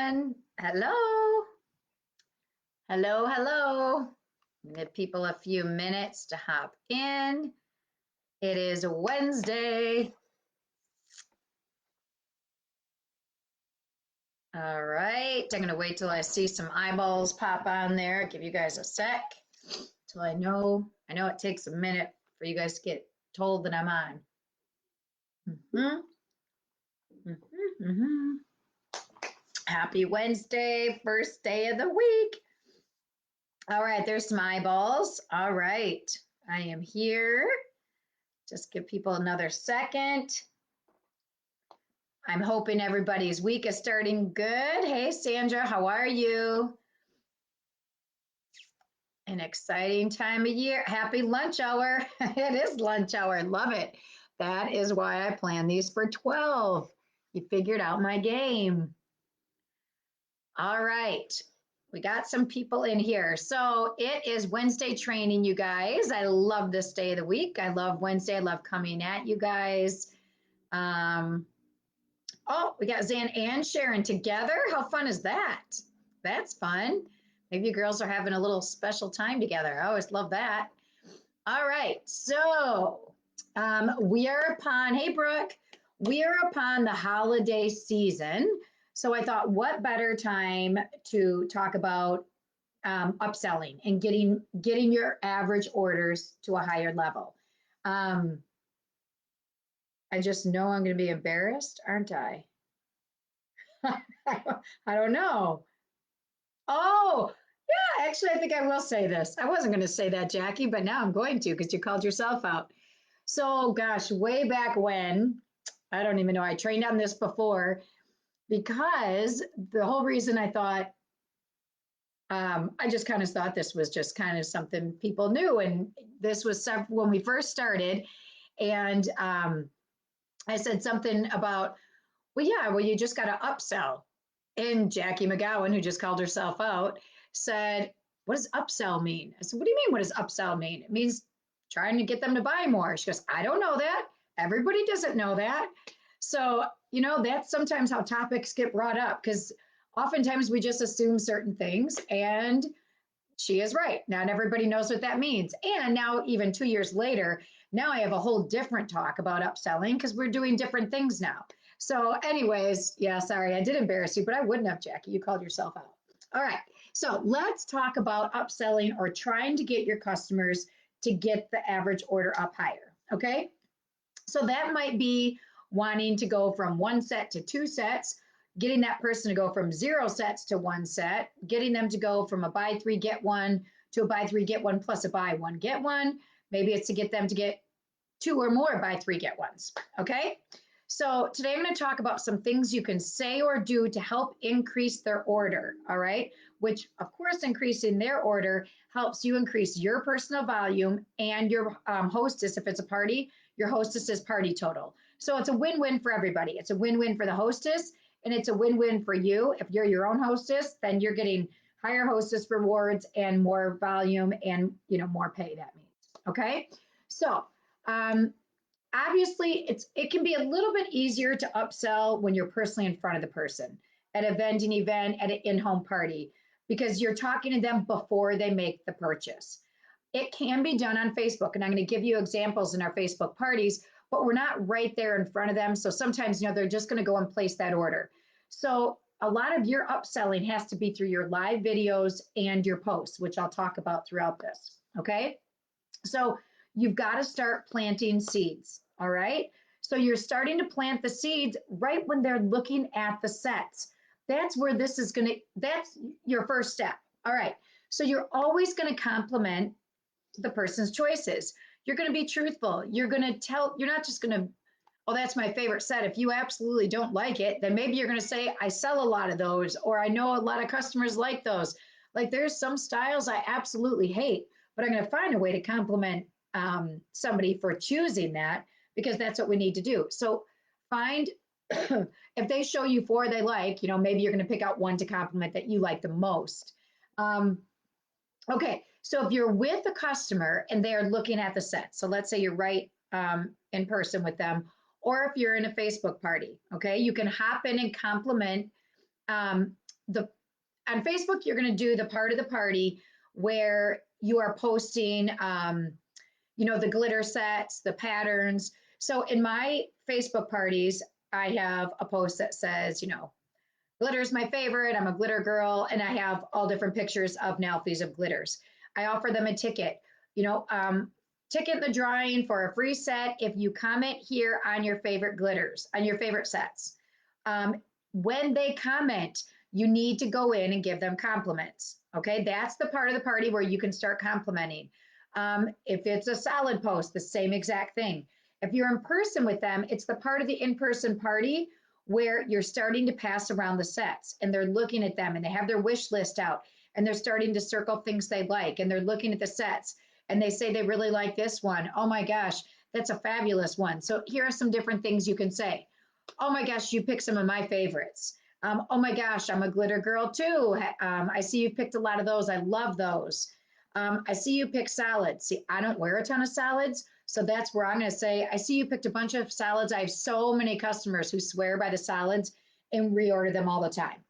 everyone. Hello. Hello, hello. Give people a few minutes to hop in. It is Wednesday. All right. I'm going to wait till I see some eyeballs pop on there. Give you guys a sec till I know it takes a minute for you guys to get told that I'm on. Happy Wednesday, first day of the week. All right, there's some eyeballs. All right, I am here. Just give people another second. I'm hoping everybody's week is starting good. Hey, Sandra, how are you? An exciting time of year. Happy lunch hour. It is lunch hour. Love it. That is why I planned these for 12. You figured out my game. All right. We got some people in here. So it is Wednesday training, you guys. I love this day of the week. I love Wednesday. I love coming at you guys. Oh, we got Zan and Sharon together. How fun is that? That's fun. Maybe you girls are having a little special time together. I always love that. All right. So we are upon, hey, Brooke, we are upon the holiday season. So I thought, what better time to talk about upselling and getting your average orders to a higher level. I just know I'm going to be embarrassed, aren't I? I don't know. Oh, yeah, actually, I think I will say this. I wasn't going to say that, Jackie, but now I'm going to because you called yourself out. So, gosh, way back when, I don't even know, I trained on this before because the whole reason I thought, I just kind of thought this was just kind of something people knew. And this was when we first started. And I said something about, well, you just got to upsell. And Jackie McGowan, who just called herself out, said, what does upsell mean? I said, what do you mean? What does upsell mean? It means trying to get them to buy more. She goes, I don't know that. Everybody doesn't know that. So, that's sometimes how topics get brought up because oftentimes we just assume certain things, and she is right. Not everybody knows what that means. And now, even 2 years later, now I have a whole different talk about upselling because we're doing different things now. So, anyways, yeah, sorry, I did embarrass you, but I wouldn't have, Jackie. You called yourself out. All right. So, let's talk about upselling or trying to get your customers to get the average order up higher. Okay. So, that might be wanting to go from one set to two sets, getting that person to go from 0 sets to 1 set, getting them to go from a buy 3, get 1 to a buy 3, get 1 plus a buy 1, get 1. Maybe it's to get them to get 2 or more buy 3, get 1s. Okay. So today I'm going to talk about some things you can say or do to help increase their order. All right. Which, of course, increasing their order helps you increase your personal volume and your hostess, if it's a party, your hostess's party total. So it's a win-win for everybody. It's a win-win for the hostess, and it's a win-win for you. If you're your own hostess, then you're getting higher hostess rewards and more volume and, more pay, that means. Okay. So, obviously, it can be a little bit easier to upsell when you're personally in front of the person at a vending event, at an in-home party, because you're talking to them before they make the purchase. It can be done on Facebook, and I'm going to give you examples in our Facebook parties, but we're not right there in front of them. So sometimes, they're just going to go and place that order. So a lot of your upselling has to be through your live videos and your posts, which I'll talk about throughout this. Okay. So you've got to start planting seeds. All right. So you're starting to plant the seeds right when they're looking at the sets. That's where that's your first step. All right. So you're always going to compliment the person's choices. You're going to be truthful. You're going to tell, you're not just going to, oh, that's my favorite set. If you absolutely don't like it, then maybe you're going to say, I sell a lot of those, or I know a lot of customers like those. Like there's some styles I absolutely hate, but I'm going to find a way to compliment somebody for choosing that, because that's what we need to do. So find, if they show you 4 they like, maybe you're going to pick out 1 to compliment that you like the most. Okay, so if you're with a customer and they're looking at the set, so let's say you're right in person with them, or if you're in a Facebook party, okay, you can hop in and compliment the on Facebook, you're going to do the part of the party where you are posting, the glitter sets, the patterns. So in my Facebook parties, I have a post that says, glitter is my favorite. I'm a glitter girl, and I have all different pictures of Nalfies of glitters. I offer them a ticket, you know, ticket in the drawing for a free set if you comment here on your favorite glitters, on your favorite sets. When they comment, you need to go in and give them compliments. Okay, that's the part of the party where you can start complimenting. If it's a solid post, the same exact thing. If you're in person with them, it's the part of the in person party where you're starting to pass around the sets and they're looking at them and they have their wish list out and they're starting to circle things they like and they're looking at the sets and they say they really like this one. Oh my gosh, that's a fabulous one. So here are some different things you can say. Oh my gosh, you picked some of my favorites. Oh my gosh, I'm a glitter girl too. I see you picked a lot of those. I love those. I see you pick salads. See, I don't wear a ton of salads. So that's where I'm going to say, I see you picked a bunch of salads. I have so many customers who swear by the salads and reorder them all the time.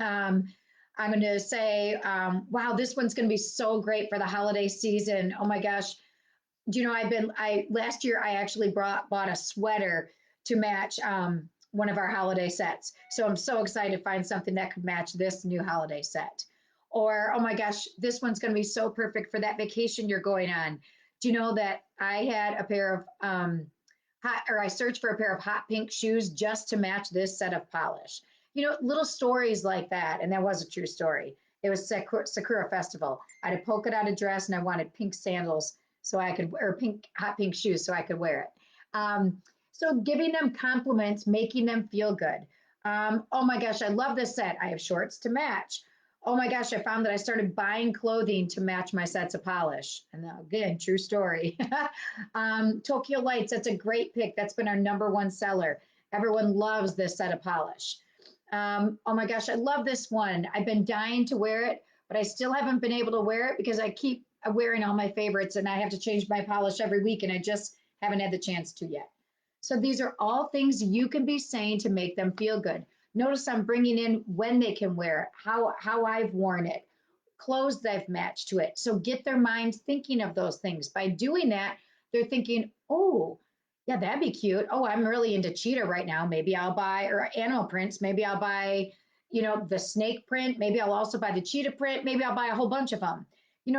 I'm going to say, wow, this one's going to be so great for the holiday season. Oh my gosh. Do you know, last year I actually bought a sweater to match one of our holiday sets. So I'm so excited to find something that could match this new holiday set. Or, oh my gosh, this one's going to be so perfect for that vacation you're going on. Do you know that I had a pair of I searched for a pair of hot pink shoes just to match this set of polish. Little stories like that. And that was a true story. It was Sakura Festival. I had a polka dotted dress and I wanted pink sandals so I could wear hot pink shoes so I could wear it. So giving them compliments, making them feel good. Oh my gosh, I love this set. I have shorts to match. Oh my gosh, I found that I started buying clothing to match my sets of polish. And again, true story. Tokyo Lights, that's a great pick. That's been our number one seller. Everyone loves this set of polish. Oh my gosh, I love this one. I've been dying to wear it, but I still haven't been able to wear it because I keep wearing all my favorites and I have to change my polish every week and I just haven't had the chance to yet. So these are all things you can be saying to make them feel good. Notice I'm bringing in when they can wear it, how I've worn it, clothes they've matched to it. So get their minds thinking of those things. By doing that, they're thinking, oh, yeah, that'd be cute. Oh, I'm really into cheetah right now. Maybe I'll buy, or animal prints. Maybe I'll buy, the snake print. Maybe I'll also buy the cheetah print. Maybe I'll buy a whole bunch of them.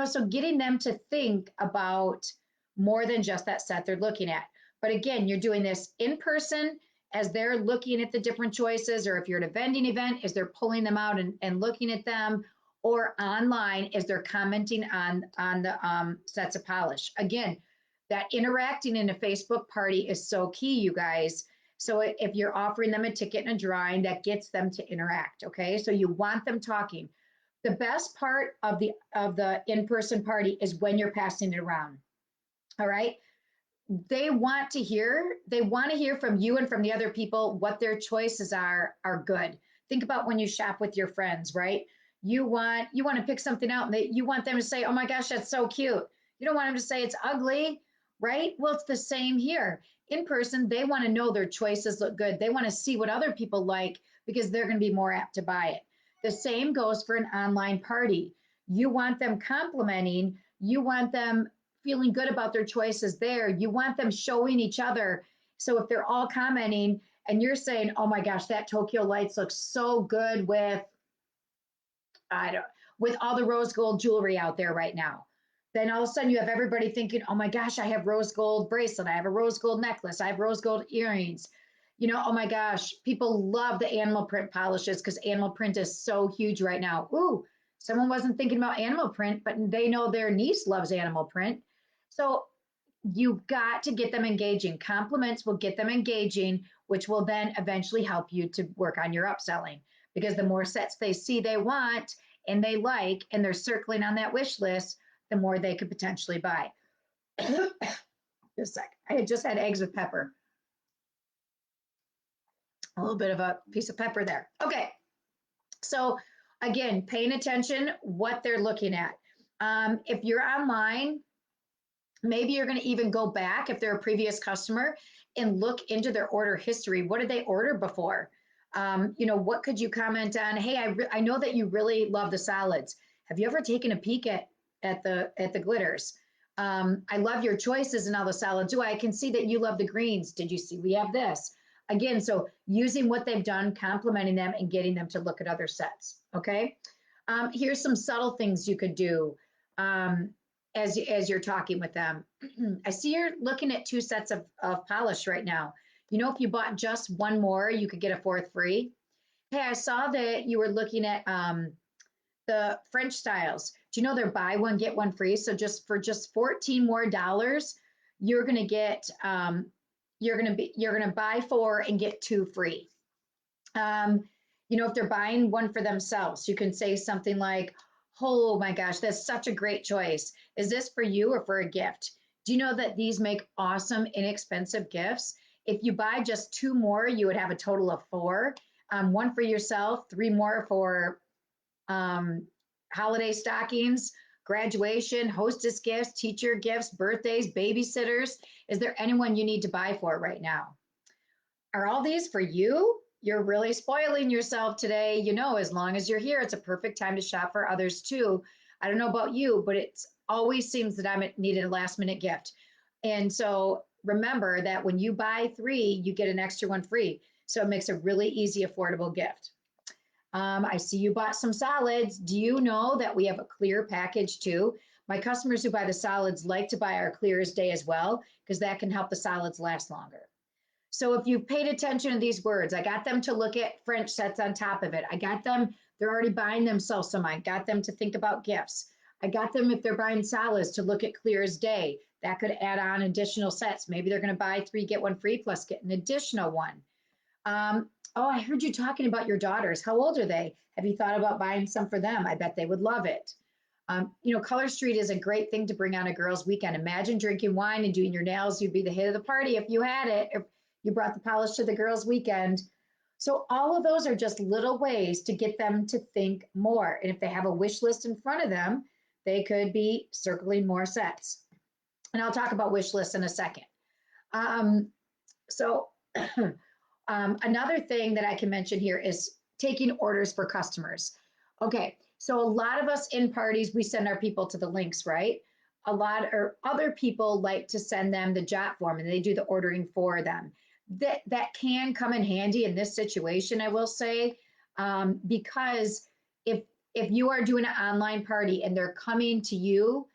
So getting them to think about more than just that set they're looking at. But again, you're doing this in person as they're looking at the different choices, or if you're at a vending event, as they're pulling them out and looking at them, or online as they're commenting on the sets of polish. Again, that interacting in a Facebook party is so key, you guys. So if you're offering them a ticket and a drawing, that gets them to interact. Okay, so you want them talking. The best part of the in-person party is when you're passing it around. All right, they want to hear from you and from the other people what their choices are good. Think about when you shop with your friends, right? You want to pick something out and you want them to say, oh my gosh, that's so cute. You don't want them to say it's ugly, right? Well, it's the same here. In person, they want to know their choices look good. They want to see what other people like because they're going to be more apt to buy it. The same goes for an online party. You want them complimenting, you want them feeling good about their choices there. You want them showing each other. So if they're all commenting and you're saying, oh my gosh, that Tokyo Lights looks so good I don't with all the rose gold jewelry out there right now. Then all of a sudden you have everybody thinking, oh my gosh, I have rose gold bracelet, I have a rose gold necklace, I have rose gold earrings. Oh my gosh, people love the animal print polishes because animal print is so huge right now. Ooh, someone wasn't thinking about animal print, but they know their niece loves animal print. So you've got to get them engaging. Compliments will get them engaging, which will then eventually help you to work on your upselling because the more sets they see they want and they like, and they're circling on that wish list, the more they could potentially buy. Just a sec. I had just had eggs with pepper. A little bit of a piece of pepper there. Okay. So again, paying attention what they're looking at. If you're online, maybe you're going to even go back if they're a previous customer and look into their order history. What did they order before? What could you comment on? Hey, I know that you really love the salads. Have you ever taken a peek at the glitters? I love your choices and all the salads. Oh, I can see that you love the greens. Did you see we have this? Again, so using what they've done, complimenting them, and getting them to look at other sets. Okay. Here's some subtle things you could do um, as you're talking with them. I see you're looking at two sets of polish right now. If you bought just one more, you could get a fourth free. Hey, I saw that you were looking at the French styles. Do you know they're buy one get one free? So just 14 more dollars, you're gonna get you're gonna buy four and get two free. Um, if they're buying one for themselves, you can say something like, "Oh my gosh, that's such a great choice. Is this for you or for a gift? Do you know that these make awesome, inexpensive gifts? If you buy just two more, you would have a total of four. One for yourself, three more for um, holiday stockings, graduation, hostess gifts, teacher gifts, birthdays, babysitters. Is there anyone you need to buy for right now? Are all these for you? You're really spoiling yourself today. As long as you're here, it's a perfect time to shop for others too. I don't know about you, but it always seems that I'm needed a last minute gift. And so remember that when you buy three, you get an extra one free. So it makes a really easy, affordable gift. I see you bought some salads. Do you know that we have a clear package too? My customers who buy the salads like to buy our clearest day as well, because that can help the salads last longer. So if you've paid attention to these words, I got them to look at French sets on top of it. I got them, they're already buying themselves some. I got them to think about gifts. I got them, if they're buying salads, to look at clear as day. That could add on additional sets. Maybe they're going to buy three, get one free, plus get an additional one. Oh, I heard you talking about your daughters. How old are they? Have you thought about buying some for them? I bet they would love it. Color Street is a great thing to bring on a girls' weekend. Imagine drinking wine and doing your nails. You'd be the hit of the party if you had it, if you brought the polish to the girls' weekend. So, all of those are just little ways to get them to think more. And if they have a wish list in front of them, they could be circling more sets. And I'll talk about wish lists in a second. Um, so, another thing that I can mention here is taking orders for customers. Okay, so a lot of us in parties, we send our people to the links, right? A lot or other people like to send them the jot form and they do the ordering for them. That can come in handy in this situation, I will say, because if if you are doing an online party and they're coming to you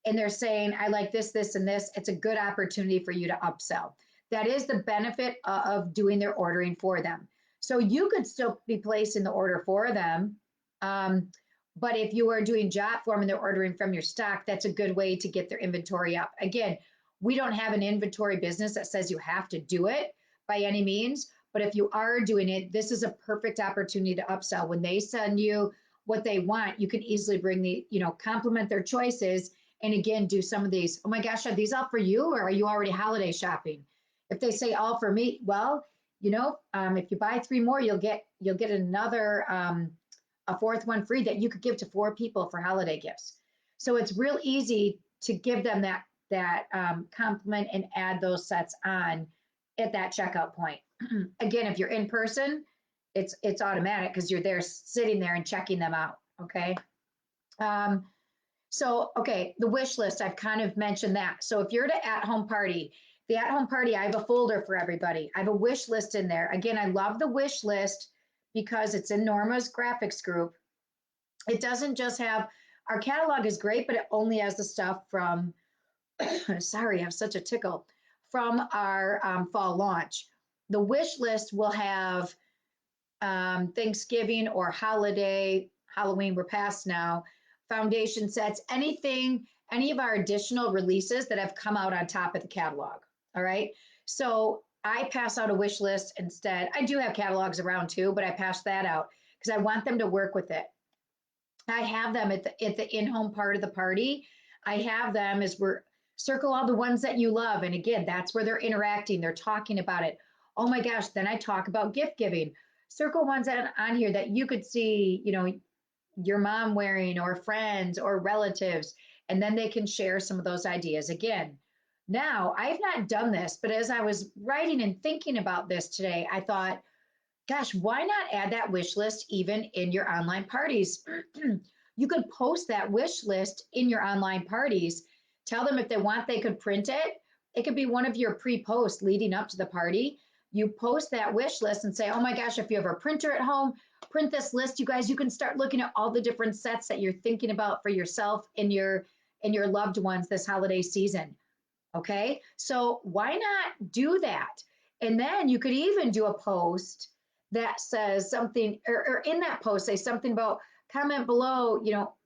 and they're saying, I like this, and this, it's a good opportunity for you to upsell. That is the benefit of doing their ordering for them. So you could still be placing the order for them. Um, but if you are doing jot form and they're ordering from your stock, that's a good way to get their inventory up. Again, we don't have an inventory business that says you have to do it by any means. But if you are doing it, this is a perfect opportunity to upsell. When they send you what they want, you can easily bring complement their choices. And again, do some of these. Oh my gosh, are these all for you or are you already holiday shopping? If they say all for me, well, if you buy three more, you'll get another a fourth one free that you could give to four people for holiday gifts. So it's real easy to give them that compliment and add those sets on at that checkout point. Again, if you're in person, it's automatic because you're there sitting there and checking them out. Okay. Um, okay, the wish list, I've kind of mentioned that. So if you're at home party, the at home party, I have a folder for everybody. I have a wish list in there. Again, I love the wish list because it's in Norma's graphics group. It doesn't just have our catalog is great, but it only has the stuff from, sorry, I have such a tickle, from our fall launch. The wish list will have Thanksgiving or holiday, Halloween, we're past now, foundation sets, anything, any of our additional releases that have come out on top of the catalog. All right. So I pass out a wish list instead. I do have catalogs around too, but I pass that out because I want them to work with it. I have them at the in-home part of the party. I have them as we're circle all the ones that you love. And again, that's where they're interacting. They're talking about it. Oh my gosh. Then I talk about gift giving. Circle ones on here that you could see, your mom wearing or friends or relatives, and then they can share some of those ideas again. Now, I've not done this, but as I was writing and thinking about this today, I thought, gosh, why not add that wish list even in your online parties? You could post that wish list in your online parties. Tell them if they want, they could print it. It could be one of your pre posts leading up to the party. You post that wish list and say, oh my gosh, if you have a printer at home, print this list. You guys, you can start looking at all the different sets that you're thinking about for yourself and your loved ones this holiday season. Okay. So why not do that? And then you could even do a post that says something, or in that post, say something about comment below,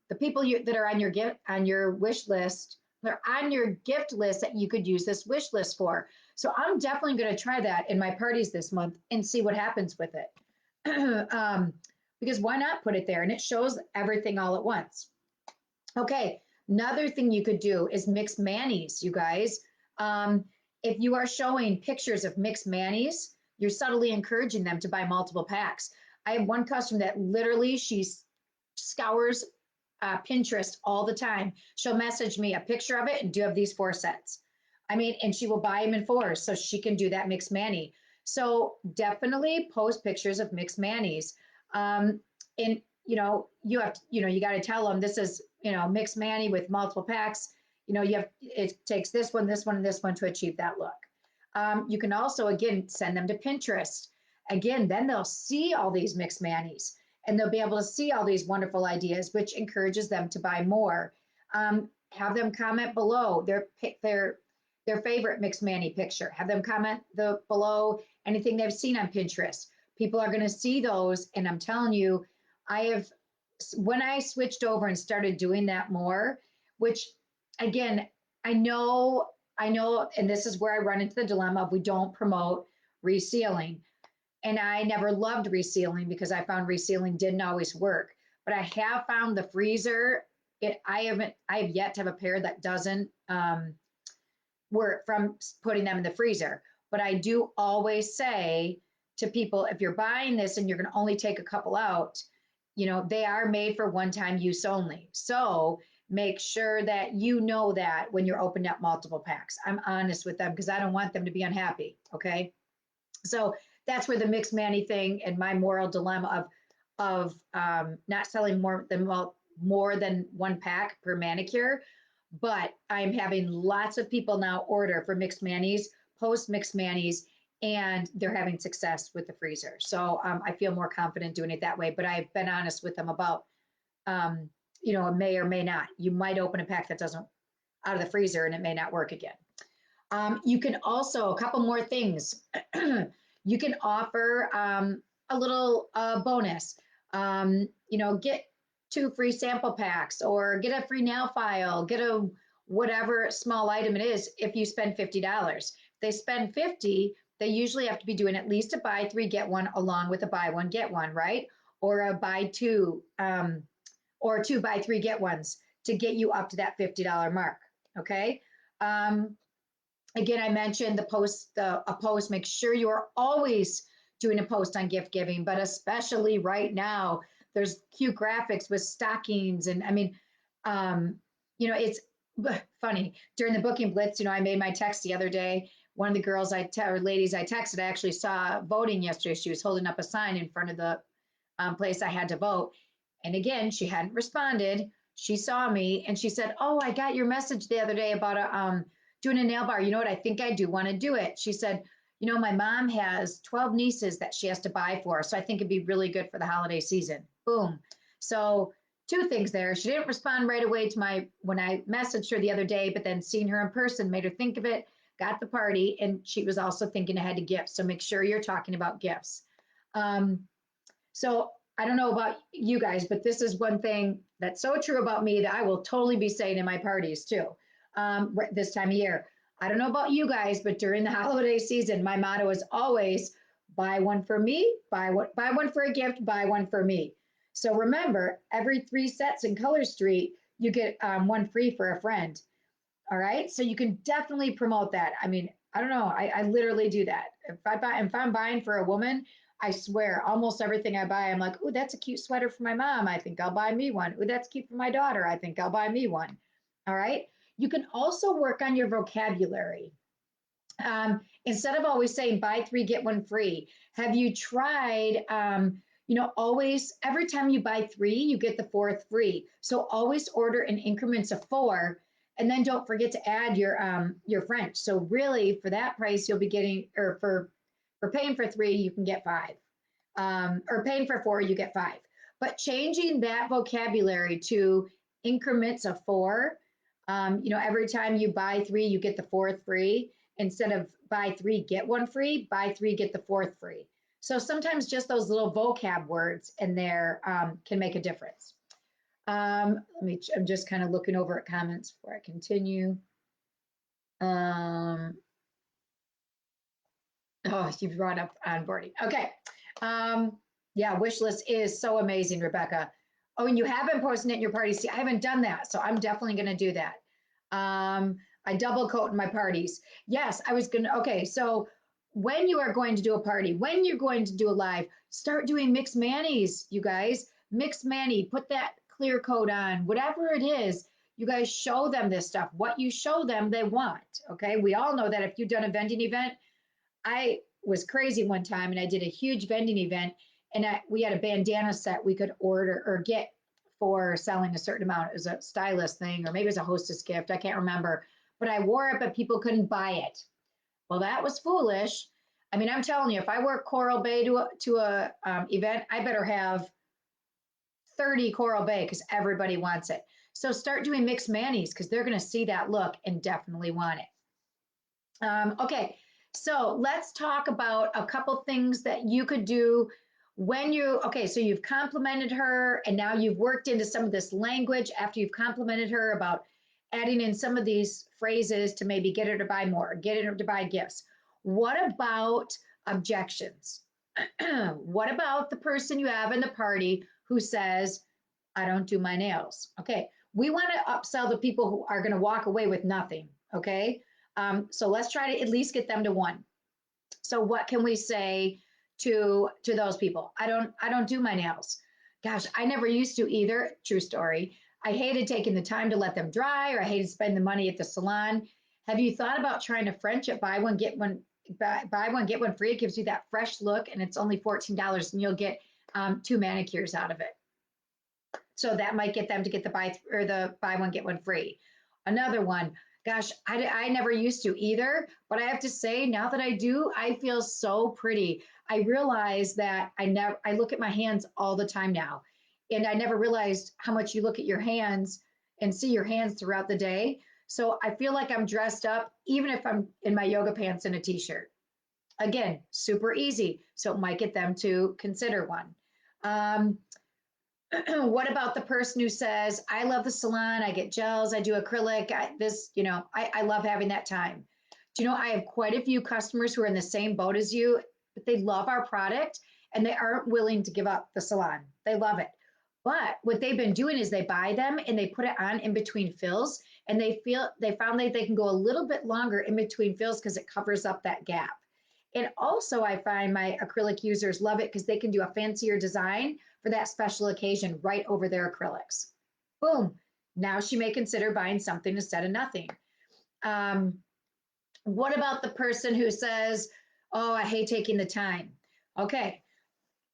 the people that are on your gift, on your wish list, they're on your gift list that you could use this wish list for. So I'm definitely going to try that in my parties this month and see what happens with it. Because why not put it there? And it shows everything all at once. Okay, another thing you could do is mix manis, you guys. Um, if you are showing pictures of mixed manis, you're subtly encouraging them to buy multiple packs. I have one customer that literally she scours Pinterest all the time. She'll message me a picture of it and do have these 4 sets. I mean, and she will buy them in 4s so she can do that mixed mani. So definitely post pictures of mixed manis. And you have to, you got to tell them this is, mixed mani with multiple packs. It takes this one, and this one to achieve that look. You can also, again, send them to Pinterest. Again, then they'll see all these mixed manis and they'll be able to see all these wonderful ideas, which encourages them to buy more. Have them comment below their favorite mixed mani picture. Have them comment below anything they've seen on Pinterest. People are going to see those, and I'm telling you, I have when I switched over and started doing that more, which again, I know, and this is where I run into the dilemma of we don't promote resealing. And I never loved resealing because I found resealing didn't always work. But I have found the freezer. I have yet to have a pair that doesn't work from putting them in the freezer. But I do always say to people, if you're buying this and you're going to only take a couple out, they are made for one-time use only. So make sure that you know that when you're opening up multiple packs. I'm honest with them because I don't want them to be unhappy. Okay. So that's where the mixed mani thing and my moral dilemma of not selling more than 1 pack per manicure. But I'm having lots of people now order for mixed manis, post mixed manis, and they're having success with the freezer. So I feel more confident doing it that way. But I've been honest with them about, it may or may not. You might open a pack that doesn't out of the freezer and it may not work again. You can also, a couple more things. You can offer a little bonus. Get 2 free sample packs or get a free nail file, get a whatever small item it is if you spend $50. If they spend 50, they usually have to be doing at least a buy 3, get 1 along with a buy 1, get 1, right? Or a buy 2, or 2 buy 3, get 1s to get you up to that $50 mark, okay? Again, I mentioned a post. Make sure you are always doing a post on gift giving, but especially right now, there's cute graphics with stockings. And I mean, it's funny. During the booking blitz, I made my text the other day. One of the girls or ladies I texted, I actually saw voting yesterday. She was holding up a sign in front of the place I had to vote. And again, she hadn't responded. She saw me and she said, oh, I got your message the other day about doing a nail bar. You know what? I think I do want to do it. She said, my mom has 12 nieces that she has to buy for. So I think it'd be really good for the holiday season. Boom. So 2 things there. She didn't respond right away to when I messaged her the other day, but then seeing her in person made her think of it, got the party, and she was also thinking ahead to gifts. So make sure you're talking about gifts. So I don't know about you guys, but this is one thing that's so true about me that I will totally be saying in my parties too, this time of year. I don't know about you guys, but during the holiday season, my motto is always buy one for me, buy one for a gift, buy one for me. So remember, every 3 sets in Color Street, you get 1 free for a friend. All right. So you can definitely promote that. I mean, I don't know. I literally do that. If I'm buying for a woman, I swear almost everything I buy, I'm like, oh, that's a cute sweater for my mom. I think I'll buy me one. Oh, that's cute for my daughter. I think I'll buy me one. All right. You can also work on your vocabulary. instead of always saying buy three, get one free, have you tried, always, every time you buy three, you get the fourth free. So always order in increments of four. And then don't forget to add your French. So really for that price, you'll be getting, or for paying for three, you can get five. Or paying for four, you get five. But changing that vocabulary to increments of four, every time you buy three, you get the fourth free. Instead of buy three, get one free, buy three, get the fourth free. So sometimes just those little vocab words in there can make a difference. I'm just kind of looking over at comments before I continue. Oh, you brought up onboarding. Okay. Yeah, wish list is so amazing, Rebecca. Oh, and you have been posting it in your parties. See, I haven't done that, so I'm definitely going to do that. I double coat in my parties. Yes, I was going to. Okay, so when you are going to do a party, when you're going to do a live, start doing mixed manis, you guys. Mixed mani, put that clear coat on, whatever it is. You guys show them this stuff. What you show them, they want. Okay, we all know that if you've done a vending event, I was crazy one time and I did a huge vending event and we had a bandana set we could order or get for selling a certain amount. It was a stylist thing, or maybe it was a hostess gift. I can't remember, but I wore it, but people couldn't buy it. Well, that was foolish. I mean, I'm telling you, if I wear Coral Bay to a event, I better have 30 Coral Bay because everybody wants it. So start doing mixed manis because they're going to see that look and definitely want it. Okay, so let's talk about a couple things that you could do when okay, so you've complimented her and now you've worked into some of this language after you've complimented her about adding in some of these phrases to maybe get her to buy more, get her to buy gifts. What about objections? What about the person you have in the party who says, I don't do my nails? Okay, we want to upsell the people who are going to walk away with nothing. Okay, so let's try to at least get them to one. So what can we say to those people? I don't do my nails. Gosh, I never used to either. True story. I hated taking the time to let them dry, or I hated spending the money at the salon. Have you thought about trying to French it? Buy one get one, buy one get one free. It gives you that fresh look, and it's only $14, and you'll get two manicures out of it. So that might get them to get the buy one get one free. Another one, gosh, I never used to either, but I have to say now that I do, I feel so pretty. I realize that I look at my hands all the time now, and I never realized how much you look at your hands and see your hands throughout the day. So I feel like I'm dressed up even if I'm in my yoga pants and a t-shirt. Again, super easy. So it might get them to consider one. Um, what about the person who says, I love the salon, I get gels, I do acrylic, I love having that time. Do you know, I have quite a few customers who are in the same boat as you, but they love our product and they aren't willing to give up the salon. They love it. But what they've been doing is they buy them and they put it on in between fills, and they found that they can go a little bit longer in between fills because it covers up that gap. And also, I find my acrylic users love it because they can do a fancier design for that special occasion right over their acrylics. Boom. Now she may consider buying something instead of nothing. Um, what about the person who says, oh, I hate taking the time? Okay.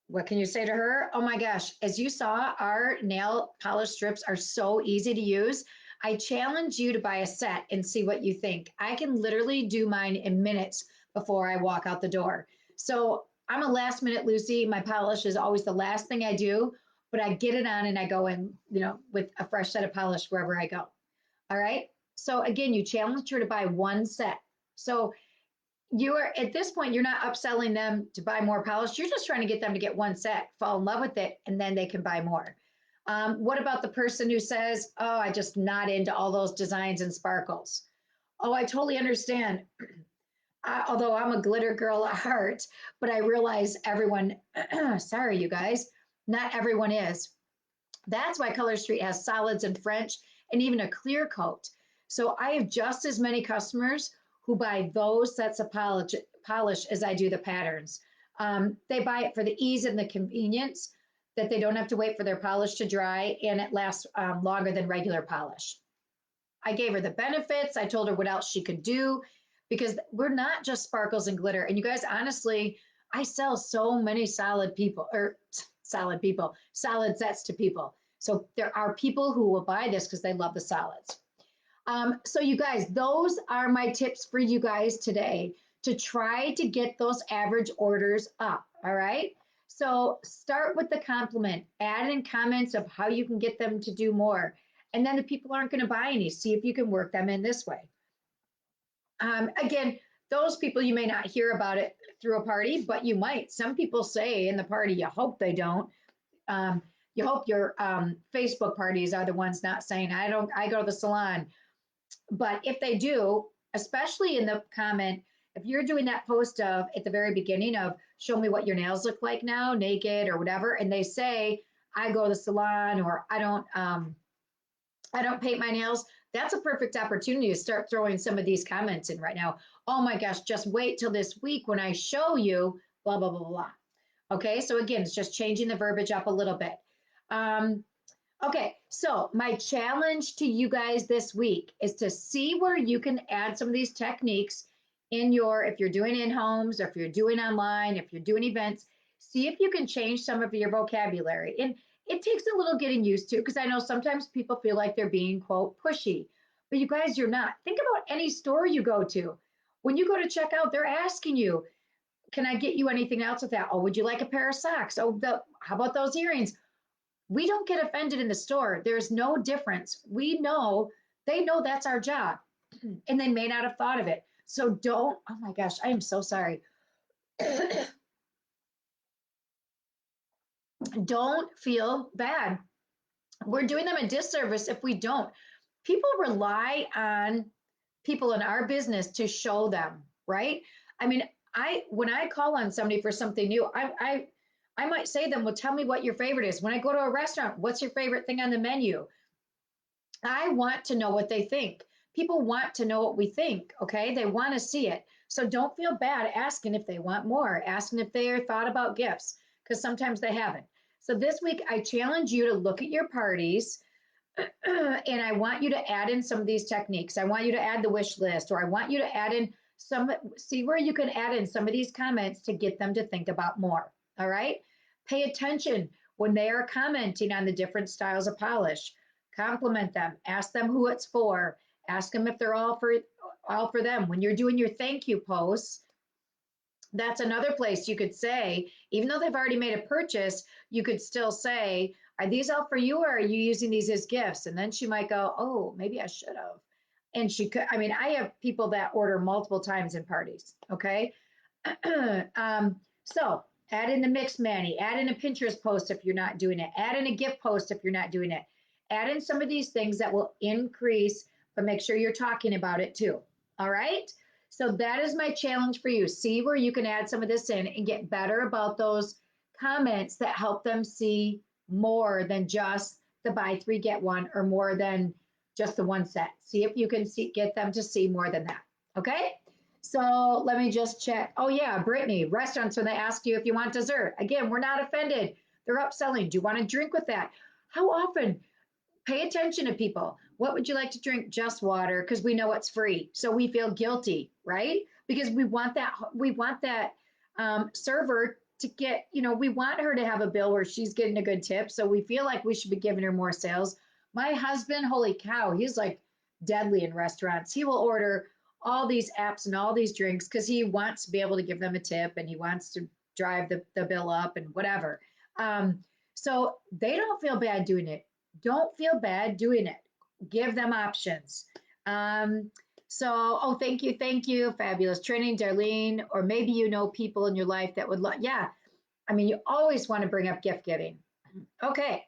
What can you say to her? Oh my gosh, as you saw, our nail polish strips are so easy to use. I challenge you to buy a set and see what you think. I can literally do mine in minutes before I walk out the door. So I'm a last minute Lucy. My polish is always the last thing I do, but I get it on and I go in, with a fresh set of polish wherever I go. All right. So again, you challenge her to buy one set. So you are at this point, you're not upselling them to buy more polish. You're just trying to get them to get one set, fall in love with it, and then they can buy more. What about the person who says, oh, I just not into all those designs and sparkles? Oh, I totally understand. Although I'm a glitter girl at heart, but I realize everyone, sorry, you guys, not everyone is. That's why Color Street has solids and French and even a clear coat. So I have just as many customers who buy those sets of polish as I do the patterns. They buy it for the ease and the convenience that they don't have to wait for their polish to dry, and it lasts longer than regular polish. I gave her the benefits. I told her what else she could do. because we're not just sparkles and glitter. And you guys, honestly, I sell so many solid people or solid people, solid sets to people. So there are people who will buy this because they love the solids. So you guys, those are my tips for you guys today to try to get those average orders up. All right. So start with the compliment, add in comments of how you can get them to do more. And then the people aren't going to buy any. See if you can work them in this way. Again, those people, you may not hear about it through a party, but you might. Some people say in the party, you hope they don't. Um, you hope your Facebook parties are the ones not saying, I go to the salon. But if they do, especially in the comment, if you're doing that post of at the very beginning of show me what your nails look like now, naked or whatever, and they say, I go to the salon or I don't paint my nails. That's a perfect opportunity to start throwing some of these comments in right now. Oh my gosh, just wait till this week when I show you blah, blah, blah, blah. Okay, so again, it's just changing the verbiage up a little bit. Um, okay, so my challenge to you guys this week is to see where you can add some of these techniques in your, if you're doing in homes, or if you're doing online, if you're doing events, see if you can change some of your vocabulary. And it takes a little getting used to because I know sometimes people feel like they're being, quote, pushy, but you guys, you're not. Think about any store you go to. When you go to check out, they're asking you, can I get you anything else with that? Oh, would you like a pair of socks? Oh, how about those earrings? We don't get offended in the store. There's no difference. We know, they know that's our job, and they may not have thought of it. So don't, oh my gosh, I am so sorry. Don't feel bad. We're doing them a disservice if we don't. People rely on people in our business to show them, right? I mean, I when I call on somebody for something new, I might say to them, well, tell me what your favorite is. When I go to a restaurant, what's your favorite thing on the menu? I want to know what they think. People want to know what we think, okay? They want to see it. So don't feel bad asking if they want more, asking if they are thought about gifts, because sometimes they haven't. So this week, I challenge you to look at your parties and I want you to add in some of these techniques. I want you to add the wish list, or I want you to add in some, see where you can add in some of these comments to get them to think about more. All right. Pay attention when they are commenting on the different styles of polish. Compliment them, ask them who it's for, ask them if they're all for them. When you're doing your thank you posts, that's another place you could say, even though they've already made a purchase, you could still say, are these all for you or are you using these as gifts? And then she might go, oh, maybe I should have. And she could, I mean, I have people that order multiple times in parties. Okay. So add in the mix, Manny, add in a Pinterest post if you're not doing it, add in a gift post if you're not doing it, add in some of these things that will increase, but make sure you're talking about it too. All right. So that is my challenge for you. See where you can add some of this in and get better about those comments that help them see more than just the buy three, get one, or more than just the one set. See if you can get them to see more than that. Okay. So let me just check. Oh yeah, Brittany, restaurants when they ask you if you want dessert. Again, we're not offended. They're upselling. Do you want to drink with that? How often? Pay attention to people. What would you like to drink? Just water, because we know it's free. So we feel guilty, right? Because we want that server to get, we want her to have a bill where she's getting a good tip. So we feel like we should be giving her more sales. My husband, holy cow, he's like deadly in restaurants. He will order all these apps and all these drinks because he wants to be able to give them a tip and he wants to drive the bill up and whatever. So they don't feel bad doing it. Don't feel bad doing it. Give them options. Oh, thank you, fabulous training, Darlene. Or maybe you know people in your life that would love. Yeah, I mean, you always want to bring up gift giving. Okay,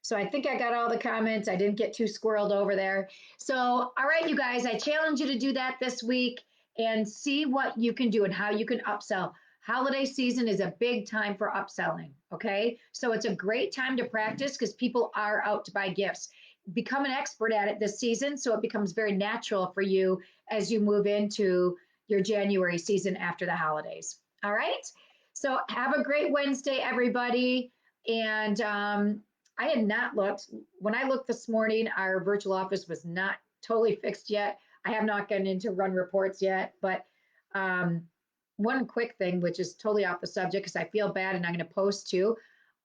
so I think I got all the comments. I didn't get too squirreled over there. So, all right, you guys, I challenge you to do that this week and see what you can do and how you can upsell. Holiday season is a big time for upselling. Okay. So it's a great time to practice because people are out to buy gifts. Become an expert at it this season. So it becomes very natural for you as you move into your January season after the holidays. All right. So have a great Wednesday, everybody. And I had not looked. When I looked this morning, our virtual office was not totally fixed yet. I have not gotten into run reports yet, but um, one quick thing, which is totally off the subject because I feel bad and I'm going to post too.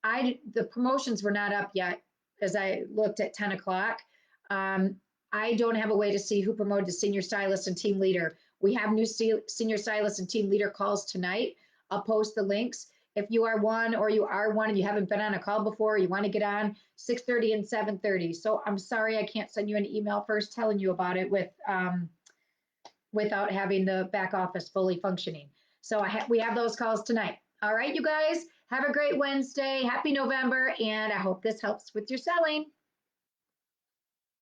The promotions were not up yet as I looked at 10 o'clock. Um, I don't have a way to see who promoted to senior stylist and team leader. We have new senior stylist and team leader calls tonight. I'll post the links. If you are one or you are one and you haven't been on a call before, you want to get on 6:30 and 7:30. So I'm sorry I can't send you an email first telling you about it without having the back office fully functioning. So we have those calls tonight. All right, you guys, have a great Wednesday. Happy November, and I hope this helps with your selling.